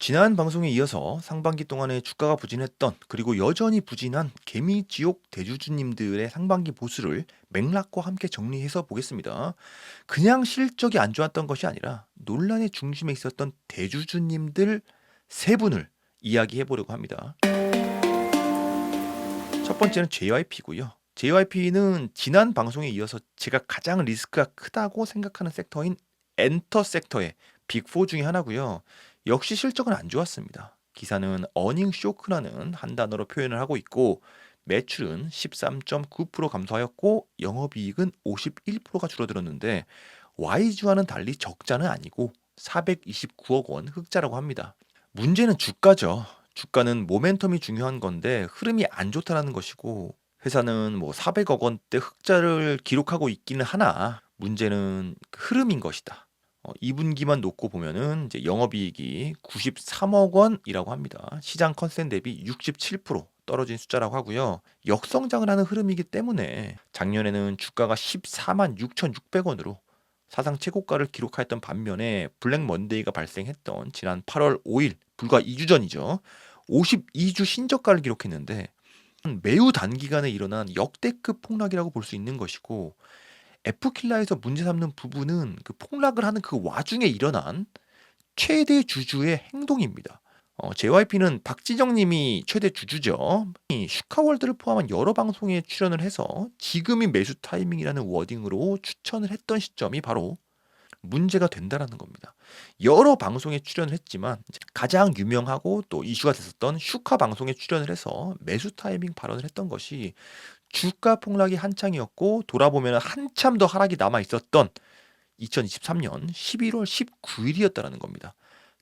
지난 방송에 이어서 상반기 동안에 주가가 부진했던 그리고 여전히 부진한 개미지옥 대주주님들의 상반기 보수를 맥락과 함께 정리해서 보겠습니다. 그냥 실적이 안 좋았던 것이 아니라 논란의 중심에 있었던 대주주님들 세 분을 이야기해 보려고 합니다. 첫 번째는 JYP고요. JYP는 지난 방송에 이어서 제가 가장 리스크가 크다고 생각하는 섹터인 엔터 섹터의 빅4 중에 하나고요. 역시 실적은 안 좋았습니다. 기사는 어닝 쇼크라는 한 단어로 표현을 하고 있고 매출은 13.9% 감소하였고 영업이익은 51%가 줄어들었는데 YG와는 달리 적자는 아니고 429억 원 흑자라고 합니다. 문제는 주가죠. 주가는 모멘텀이 중요한 건데 흐름이 안 좋다라는 것이고 회사는 뭐 400억 원대 흑자를 기록하고 있기는 하나 문제는 그 흐름인 것이다. 2분기만 놓고 보면은 이제 영업이익이 93억 원이라고 합니다. 시장 컨센 대비 67% 떨어진 숫자라고 하고요. 역성장을 하는 흐름이기 때문에 작년에는 주가가 14만 6,600원으로 사상 최고가를 기록하였던 반면에 블랙 먼데이가 발생했던 지난 8월 5일 불과 2주 전이죠. 52주 신저가를 기록했는데 매우 단기간에 일어난 역대급 폭락이라고 볼 수 있는 것이고 F킬라에서 문제 삼는 부분은 그 폭락을 하는 그 와중에 일어난 최대 주주의 행동입니다. JYP는 박지정 님이 최대 주주죠. 이 슈카월드를 포함한 여러 방송에 출연을 해서 지금이 매수 타이밍이라는 워딩으로 추천을 했던 시점이 바로 문제가 된다라는 겁니다. 여러 방송에 출연을 했지만 가장 유명하고 또 이슈가 됐었던 슈카 방송에 출연을 해서 매수 타이밍 발언을 했던 것이 주가 폭락이 한창이었고 돌아보면 한참 더 하락이 남아 있었던 2023년 11월 19일이었다라는 겁니다.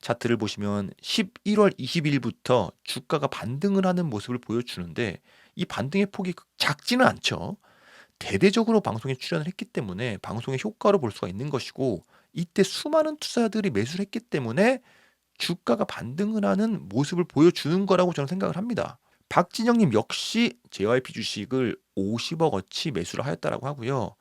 차트를 보시면 11월 20일부터 주가가 반등을 하는 모습을 보여주는데 이 반등의 폭이 작지는 않죠. 대대적으로 방송에 출연을 했기 때문에 방송의 효과로 볼 수가 있는 것이고 이때 수많은 투자자들이 매수를 했기 때문에 주가가 반등을 하는 모습을 보여주는 거라고 저는 생각을 합니다. 박진영님 역시 JYP 주식을 50억 어치 매수를 하였다라고 하고요.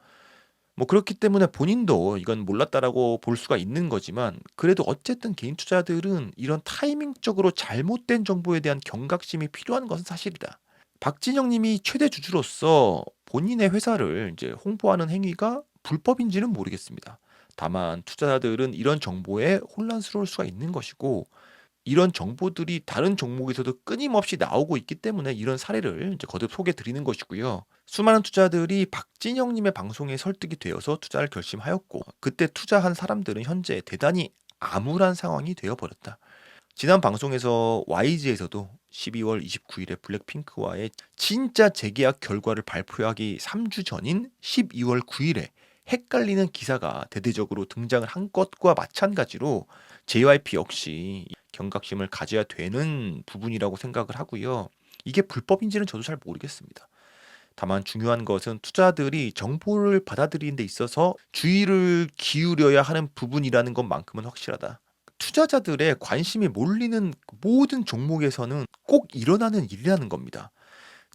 뭐 그렇기 때문에 본인도 이건 몰랐다라고 볼 수가 있는 거지만 그래도 어쨌든 개인 투자들은 이런 타이밍적으로 잘못된 정보에 대한 경각심이 필요한 것은 사실이다. 박진영 님이 최대 주주로서 본인의 회사를 이제 홍보하는 행위가 불법인지는 모르겠습니다. 다만 투자자들은 이런 정보에 혼란스러울 수가 있는 것이고 이런 정보들이 다른 종목에서도 끊임없이 나오고 있기 때문에 이런 사례를 이제 거듭 소개해 드리는 것이고요. 수많은 투자들이 박진영 님의 방송에 설득이 되어서 투자를 결심하였고 그때 투자한 사람들은 현재 대단히 암울한 상황이 되어 버렸다. 지난 방송에서 YG에서도 12월 29일에 블랙핑크와의 진짜 재계약 결과를 발표하기 3주 전인 12월 9일에 헷갈리는 기사가 대대적으로 등장을 한 것과 마찬가지로 JYP 역시 경각심을 가져야 되는 부분이라고 생각을 하고요. 이게 불법인지는 저도 잘 모르겠습니다. 다만 중요한 것은 투자들이 정보를 받아들이는 데 있어서 주의를 기울여야 하는 부분이라는 것만큼은 확실하다. 투자자들의 관심이 몰리는 모든 종목에서는 꼭 일어나는 일이라는 겁니다.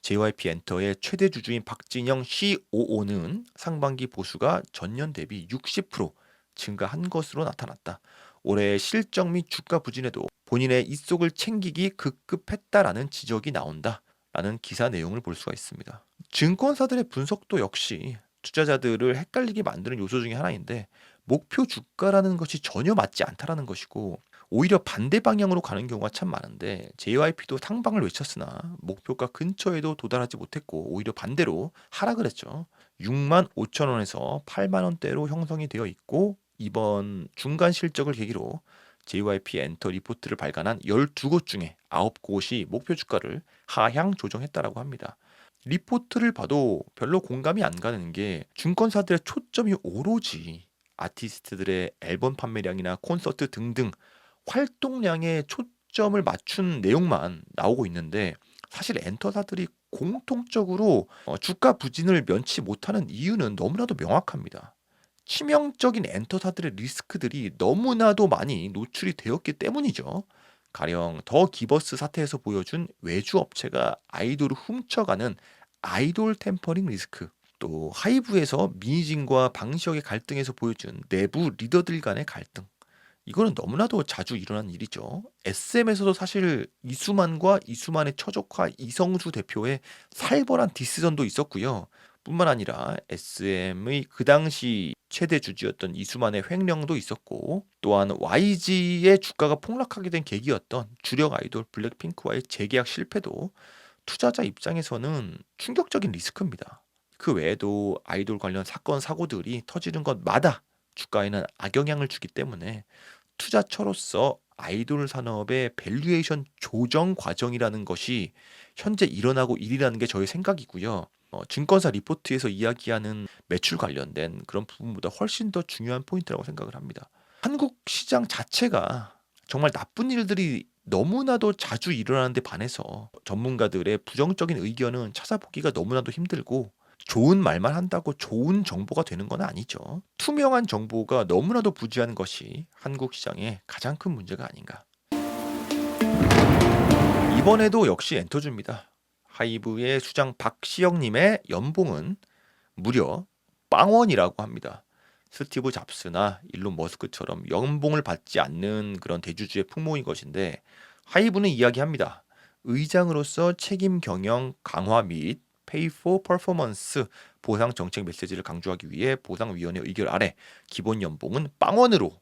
JYP 엔터의 최대 주주인 박진영 COO는 상반기 보수가 전년 대비 60% 증가한 것으로 나타났다. 올해 실적 및 주가 부진에도 본인의 입속을 챙기기 급급했다라는 지적이 나온다. 라는 기사 내용을 볼 수가 있습니다. 증권사들의 분석도 역시 투자자들을 헷갈리게 만드는 요소 중에 하나인데 목표 주가라는 것이 전혀 맞지 않다라는 것이고 오히려 반대 방향으로 가는 경우가 참 많은데 JYP도 상방을 외쳤으나 목표가 근처에도 도달하지 못했고 오히려 반대로 하락을 했죠. 6만 5천 원에서 8만 원대로 형성이 되어 있고 이번 중간 실적을 계기로 JYP 엔터 리포트를 발간한 12곳 중에 9곳이 목표 주가를 하향 조정했다라고 합니다. 리포트를 봐도 별로 공감이 안 가는 게 증권사들의 초점이 오로지 아티스트들의 앨범 판매량이나 콘서트 등등 활동량에 초점을 맞춘 내용만 나오고 있는데 사실 엔터사들이 공통적으로 주가 부진을 면치 못하는 이유는 너무나도 명확합니다. 치명적인 엔터사들의 리스크들이 너무나도 많이 노출이 되었기 때문이죠. 가령 더 기버스 사태에서 보여준 외주 업체가 아이돌을 훔쳐가는 아이돌 템퍼링 리스크, 또 하이브에서 미니진과 방시혁의 갈등에서 보여준 내부 리더들 간의 갈등, 이거는 너무나도 자주 일어나는 일이죠. SM에서도 사실 이수만과 이수만의 처조카 이성수 대표의 살벌한 디스전도 있었고요. 뿐만 아니라 SM의 그 당시 최대 주주였던 이수만의 횡령도 있었고, 또한 YG의 주가가 폭락하게 된 계기였던 주력 아이돌 블랙핑크와의 재계약 실패도 투자자 입장에서는 충격적인 리스크입니다. 그 외에도 아이돌 관련 사건 사고들이 터지는 것마다 주가에는 악영향을 주기 때문에 투자처로서 아이돌 산업의 밸류에이션 조정 과정이라는 것이 현재 일어나고 있다는 게 저의 생각이고요. 증권사 리포트에서 이야기하는 매출 관련된 그런 부분보다 훨씬 더 중요한 포인트라고 생각을 합니다. 한국 시장 자체가 정말 나쁜 일들이 너무나도 자주 일어나는 데 반해서 전문가들의 부정적인 의견은 찾아보기가 너무나도 힘들고, 좋은 말만 한다고 좋은 정보가 되는 건 아니죠. 투명한 정보가 너무나도 부재한 것이 한국 시장의 가장 큰 문제가 아닌가. 이번에도 역시 엔터주입니다. 하이브의 수장 박시영님의 연봉은 무려 빵원이라고 합니다. 스티브 잡스나 일론 머스크처럼 연봉을 받지 않는 그런 대주주의 풍모인 것인데, 하이브는 이야기합니다. 의장으로서 책임 경영 강화 및 Pay for Performance 보상 정책 메시지를 강조하기 위해 보상위원회 의결 아래 기본 연봉은 빵원으로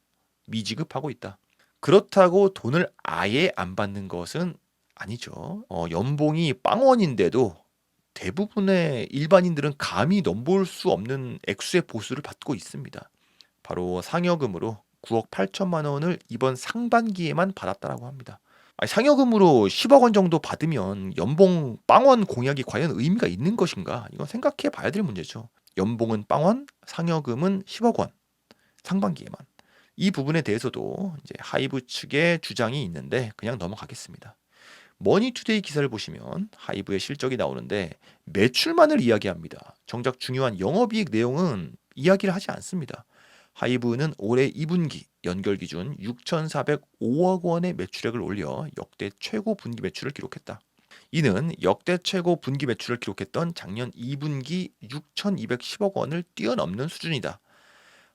미지급하고 있다. 그렇다고 돈을 아예 안 받는 것은 아니죠. 연봉이 빵원인데도 대부분의 일반인들은 감히 넘볼 수 없는 액수의 보수를 받고 있습니다. 바로 상여금으로 9억 8천만 원을 이번 상반기에만 받았다라고 합니다. 아니, 상여금으로 10억 원 정도 받으면 연봉 빵원 공약이 과연 의미가 있는 것인가? 이건 생각해 봐야 될 문제죠. 연봉은 빵원, 상여금은 10억 원, 상반기에만. 이 부분에 대해서도 이제 하이브 측의 주장이 있는데 그냥 넘어가겠습니다. 머니투데이 기사를 보시면 하이브의 실적이 나오는데 매출만을 이야기합니다. 정작 중요한 영업이익 내용은 이야기를 하지 않습니다. 하이브는 올해 2분기 연결 기준 6,405억 원의 매출액을 올려 역대 최고 분기 매출을 기록했다. 이는 역대 최고 분기 매출을 기록했던 작년 2분기 6,210억 원을 뛰어넘는 수준이다.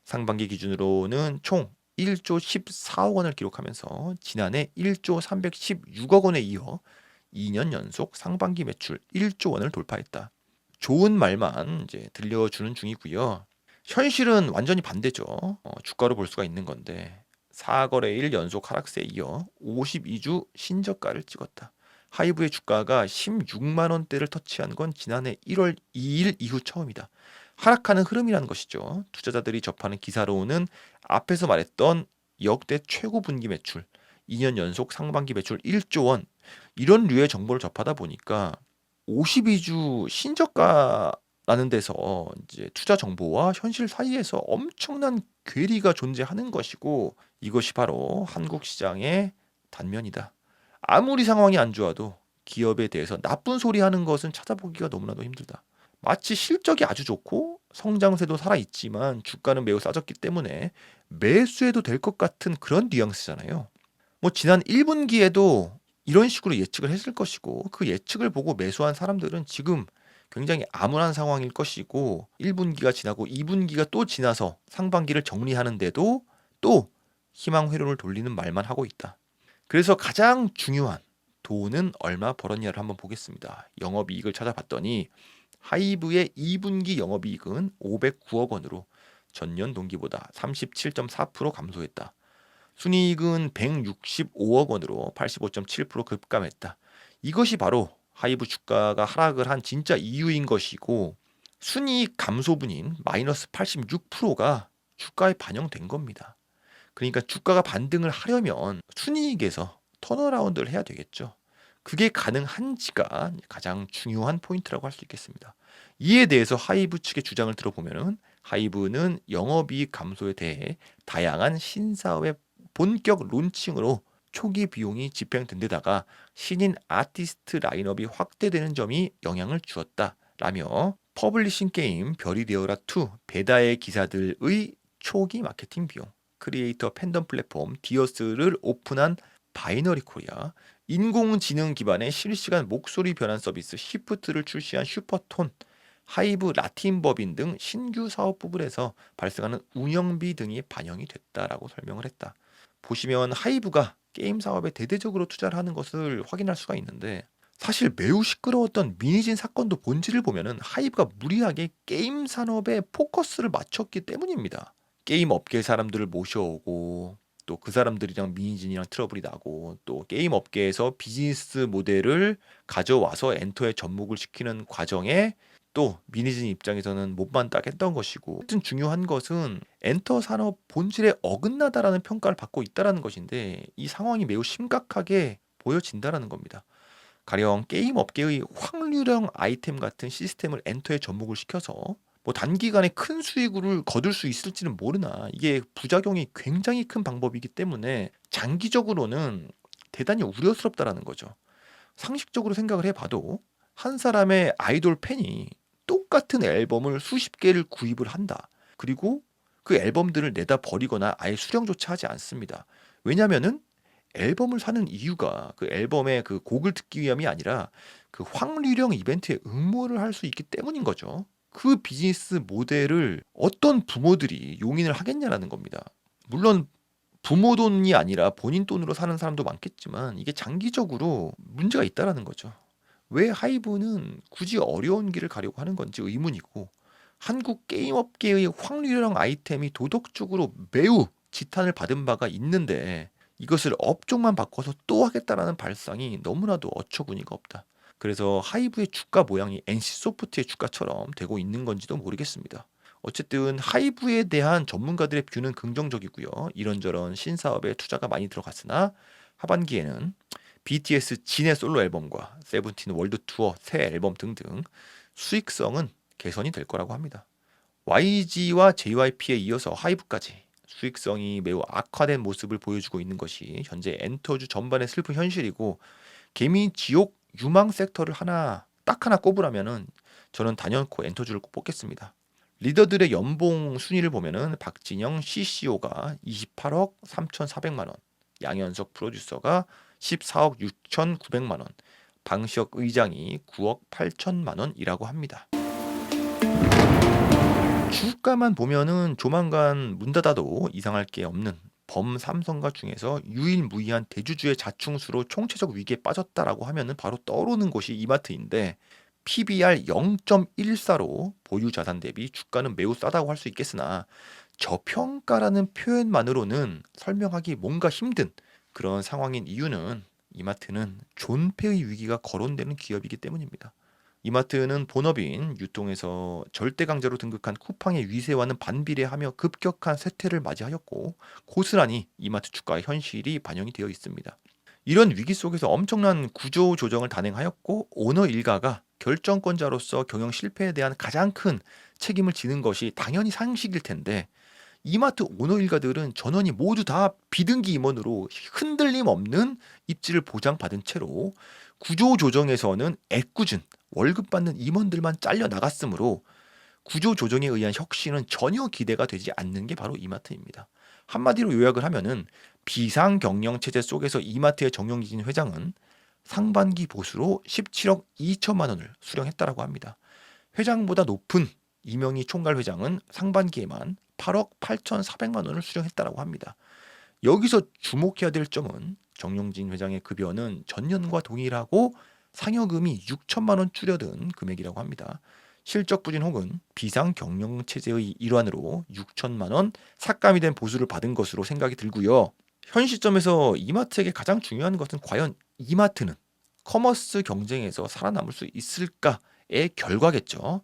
상반기 기준으로는 총 1조 14억 원을 기록하면서 지난해 1조 316억 원에 이어 2년 연속 상반기 매출 1조 원을 돌파했다. 좋은 말만 이제 들려주는 중이고요. 현실은 완전히 반대죠. 주가로 볼 수가 있는 건데 4거래일 연속 하락세에 이어 52주 신저가를 찍었다. 하이브의 주가가 16만 원대를 터치한 건 지난해 1월 2일 이후 처음이다. 하락하는 흐름이라는 것이죠. 투자자들이 접하는 기사로는 앞에서 말했던 역대 최고 분기 매출, 2년 연속 상반기 매출 1조 원, 이런 류의 정보를 접하다 보니까 52주 신저가라는 데서 이제 투자 정보와 현실 사이에서 엄청난 괴리가 존재하는 것이고, 이것이 바로 한국 시장의 단면이다. 아무리 상황이 안 좋아도 기업에 대해서 나쁜 소리 하는 것은 찾아보기가 너무나도 힘들다. 마치 실적이 아주 좋고 성장세도 살아있지만 주가는 매우 싸졌기 때문에 매수해도 될 것 같은 그런 뉘앙스잖아요. 뭐 지난 1분기에도 이런 식으로 예측을 했을 것이고, 그 예측을 보고 매수한 사람들은 지금 굉장히 암울한 상황일 것이고, 1분기가 지나고 2분기가 또 지나서 상반기를 정리하는데도 또 희망 회로를 돌리는 말만 하고 있다. 그래서 가장 중요한 돈은 얼마 벌었냐를 한번 보겠습니다. 영업이익을 찾아봤더니 하이브의 2분기 영업이익은 509억 원으로 전년 동기보다 37.4% 감소했다. 순이익은 165억 원으로 85.7% 급감했다. 이것이 바로 하이브 주가가 하락을 한 진짜 이유인 것이고, 순이익 감소분인 마이너스 86%가 주가에 반영된 겁니다. 그러니까 주가가 반등을 하려면 순이익에서 턴어라운드를 해야 되겠죠. 그게 가능한지가 가장 중요한 포인트라고 할 수 있겠습니다. 이에 대해서 하이브 측의 주장을 들어보면은, 하이브는 영업이익 감소에 대해 다양한 신사업의 본격 론칭으로 초기 비용이 집행된 데다가 신인 아티스트 라인업이 확대되는 점이 영향을 주었다라며, 퍼블리싱 게임 별이 되어라 2 베다의 기사들의 초기 마케팅 비용, 크리에이터 팬덤 플랫폼 디어스를 오픈한 바이너리 코리아, 인공지능 기반의 실시간 목소리 변환 서비스 시프트를 출시한 슈퍼톤, 하이브 라틴 법인 등 신규 사업 부분에서 발생하는 운영비 등이 반영이 됐다라고 설명을 했다. 보시면 하이브가 게임 사업에 대대적으로 투자를 하는 것을 확인할 수가 있는데, 사실 매우 시끄러웠던 미니진 사건도 본질을 보면은 하이브가 무리하게 게임 산업에 포커스를 맞췄기 때문입니다. 게임 업계 사람들을 모셔오고 또 그 사람들이랑 미니진이랑 트러블이 나고 또 게임 업계에서 비즈니스 모델을 가져와서 엔터에 접목을 시키는 과정에 또 미니진 입장에서는 못만 따겠던 것이고, 하여튼 중요한 것은 엔터 산업 본질에 어긋나다라는 평가를 받고 있다라는 것인데, 이 상황이 매우 심각하게 보여진다라는 겁니다. 가령 게임 업계의 확률형 아이템 같은 시스템을 엔터에 접목을 시켜서 뭐 단기간에 큰 수익을 거둘 수 있을지는 모르나 이게 부작용이 굉장히 큰 방법이기 때문에 장기적으로는 대단히 우려스럽다라는 거죠. 상식적으로 생각을 해봐도 한 사람의 아이돌 팬이 똑같은 앨범을 수십 개를 구입을 한다. 그리고 그 앨범들을 내다 버리거나 아예 수령조차 하지 않습니다. 왜냐면은 앨범을 사는 이유가 그 앨범의 그 곡을 듣기 위함이 아니라 그 확률형 이벤트에 응모를 할 수 있기 때문인 거죠. 그 비즈니스 모델을 어떤 부모들이 용인을 하겠냐라는 겁니다. 물론 부모 돈이 아니라 본인 돈으로 사는 사람도 많겠지만 이게 장기적으로 문제가 있다라는 거죠. 왜 하이브는 굳이 어려운 길을 가려고 하는 건지 의문이고, 한국 게임 업계의 확률형 아이템이 도덕적으로 매우 지탄을 받은 바가 있는데 이것을 업종만 바꿔서 또 하겠다라는 발상이 너무나도 어처구니가 없다. 그래서 하이브의 주가 모양이 NC소프트의 주가처럼 되고 있는 건지도 모르겠습니다. 어쨌든 하이브에 대한 전문가들의 뷰는 긍정적이고요. 이런저런 신사업에 투자가 많이 들어갔으나 하반기에는 BTS 진의 솔로 앨범과 세븐틴 월드 투어 새 앨범 등등 수익성은 개선이 될 거라고 합니다. YG와 JYP에 이어서 하이브까지 수익성이 매우 악화된 모습을 보여주고 있는 것이 현재 엔터주 전반의 슬픈 현실이고, 개미 지옥 유망 섹터를 딱 하나 꼽으라면은 저는 단연코 엔터주를 꼭 뽑겠습니다. 리더들의 연봉 순위를 보면은 박진영 CCO가 28억 3,400만 원, 양현석 프로듀서가 14억 6,900만 원, 방시혁 의장이 9억 8천만 원이라고 합니다. 주가만 보면은 조만간 문 닫아도 이상할 게 없는 범삼성가 중에서 유일무이한 대주주의 자충수로 총체적 위기에 빠졌다라고 하면은 바로 떠오르는 곳이 이마트인데, PBR 0.14로 보유 자산 대비 주가는 매우 싸다고 할 수 있겠으나 저평가라는 표현만으로는 설명하기 뭔가 힘든 그런 상황인 이유는 이마트는 존폐의 위기가 거론되는 기업이기 때문입니다. 이마트는 본업인 유통에서 절대 강자로 등극한 쿠팡의 위세와는 반비례하며 급격한 쇠퇴를 맞이하였고, 고스란히 이마트 주가의 현실이 반영이 되어 있습니다. 이런 위기 속에서 엄청난 구조 조정을 단행하였고, 오너 일가가 결정권자로서 경영 실패에 대한 가장 큰 책임을 지는 것이 당연히 상식일 텐데, 이마트 오너 일가들은 전원이 모두 다 비등기 임원으로 흔들림 없는 입지를 보장받은 채로 구조 조정에서는 애꿎은 월급 받는 임원들만 잘려 나갔으므로 구조 조정에 의한 혁신은 전혀 기대가 되지 않는 게 바로 이마트입니다. 한마디로 요약을 하면은 비상 경영 체제 속에서 이마트의 정용진 회장은 상반기 보수로 17억 2천만 원을 수령했다라고 합니다. 회장보다 높은 이명희 총괄 회장은 상반기에만 8억 8,400만 원을 수령했다라고 합니다. 여기서 주목해야 될 점은 정용진 회장의 급여는 전년과 동일하고 상여금이 6천만 원 줄어든 금액이라고 합니다. 실적 부진 혹은 비상 경영 체제의 일환으로 6천만 원 삭감이 된 보수를 받은 것으로 생각이 들고요. 현 시점에서 이마트에게 가장 중요한 것은 과연 이마트는 커머스 경쟁에서 살아남을 수 있을까의 결과겠죠.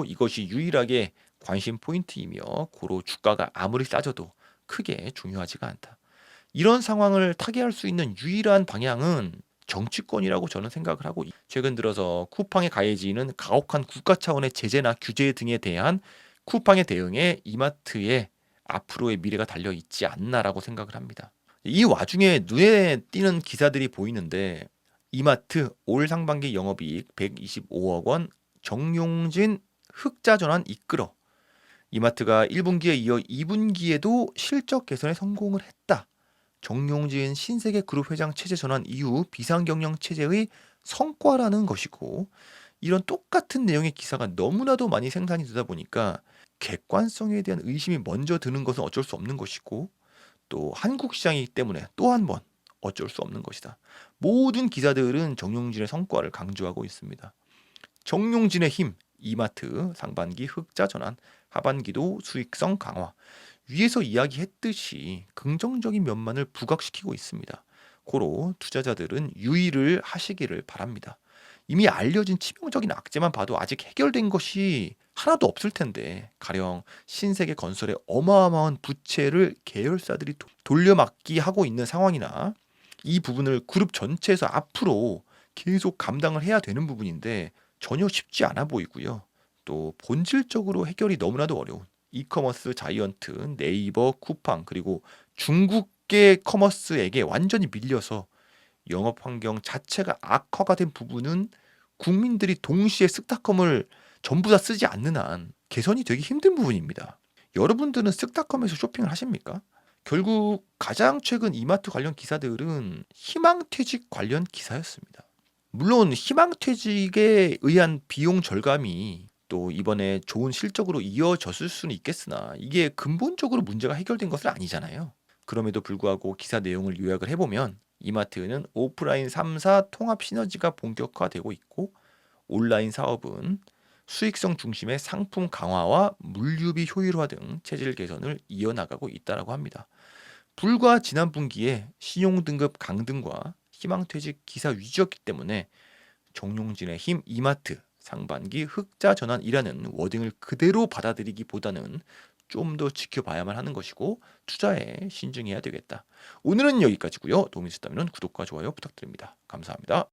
이것이 유일하게 관심 포인트이며 고로 주가가 아무리 싸져도 크게 중요하지가 않다. 이런 상황을 타개할 수 있는 유일한 방향은 정치권이라고 저는 생각을 하고, 최근 들어서 쿠팡의 가해지는 가혹한 국가 차원의 제재나 규제 등에 대한 쿠팡의 대응에 이마트의 앞으로의 미래가 달려 있지 않나라고 생각을 합니다. 이 와중에 눈에 띄는 기사들이 보이는데, 이마트 올 상반기 영업이익 125억 원, 정용진 흑자 전환 이끌어. 이마트가 1분기에 이어 2분기에도 실적 개선에 성공을 했다. 정용진 신세계 그룹 회장 체제 전환 이후 비상경영 체제의 성과라는 것이고, 이런 똑같은 내용의 기사가 너무나도 많이 생산이 되다 보니까 객관성에 대한 의심이 먼저 드는 것은 어쩔 수 없는 것이고, 또 한국 시장이기 때문에 또 한 번 어쩔 수 없는 것이다. 모든 기사들은 정용진의 성과를 강조하고 있습니다. 정용진의 힘, 이마트 상반기 흑자 전환, 하반기도 수익성 강화. 위에서 이야기했듯이 긍정적인 면만을 부각시키고 있습니다. 고로 투자자들은 유의를 하시기를 바랍니다. 이미 알려진 치명적인 악재만 봐도 아직 해결된 것이 하나도 없을 텐데, 가령 신세계 건설의 어마어마한 부채를 계열사들이 돌려막기 하고 있는 상황이나, 이 부분을 그룹 전체에서 앞으로 계속 감당을 해야 되는 부분인데 전혀 쉽지 않아 보이고요. 또 본질적으로 해결이 너무나도 어려운 이커머스 자이언트 네이버, 쿠팡, 그리고 중국계 커머스에게 완전히 밀려서 영업 환경 자체가 악화가 된 부분은 국민들이 동시에 쓱닷컴을 전부 다 쓰지 않는 한 개선이 되기 힘든 부분입니다. 여러분들은 쓱닷컴에서 쇼핑을 하십니까? 결국 가장 최근 이마트 관련 기사들은 희망퇴직 관련 기사였습니다. 물론 희망퇴직에 의한 비용 절감이 또 이번에 좋은 실적으로 이어졌을 수는 있겠으나, 이게 근본적으로 문제가 해결된 것은 아니잖아요. 그럼에도 불구하고 기사 내용을 요약을 해보면, 이마트는 오프라인 3사 통합 시너지가 본격화되고 있고, 온라인 사업은 수익성 중심의 상품 강화와 물류비 효율화 등 체질 개선을 이어나가고 있다고 합니다. 불과 지난 분기에 신용등급 강등과 희망퇴직 기사 위주였기 때문에 정용진의 힘 이마트 상반기 흑자 전환이라는 워딩을 그대로 받아들이기보다는 좀 더 지켜봐야만 하는 것이고, 투자에 신중해야 되겠다. 오늘은 여기까지고요. 도움이 되셨다면 구독과 좋아요 부탁드립니다. 감사합니다.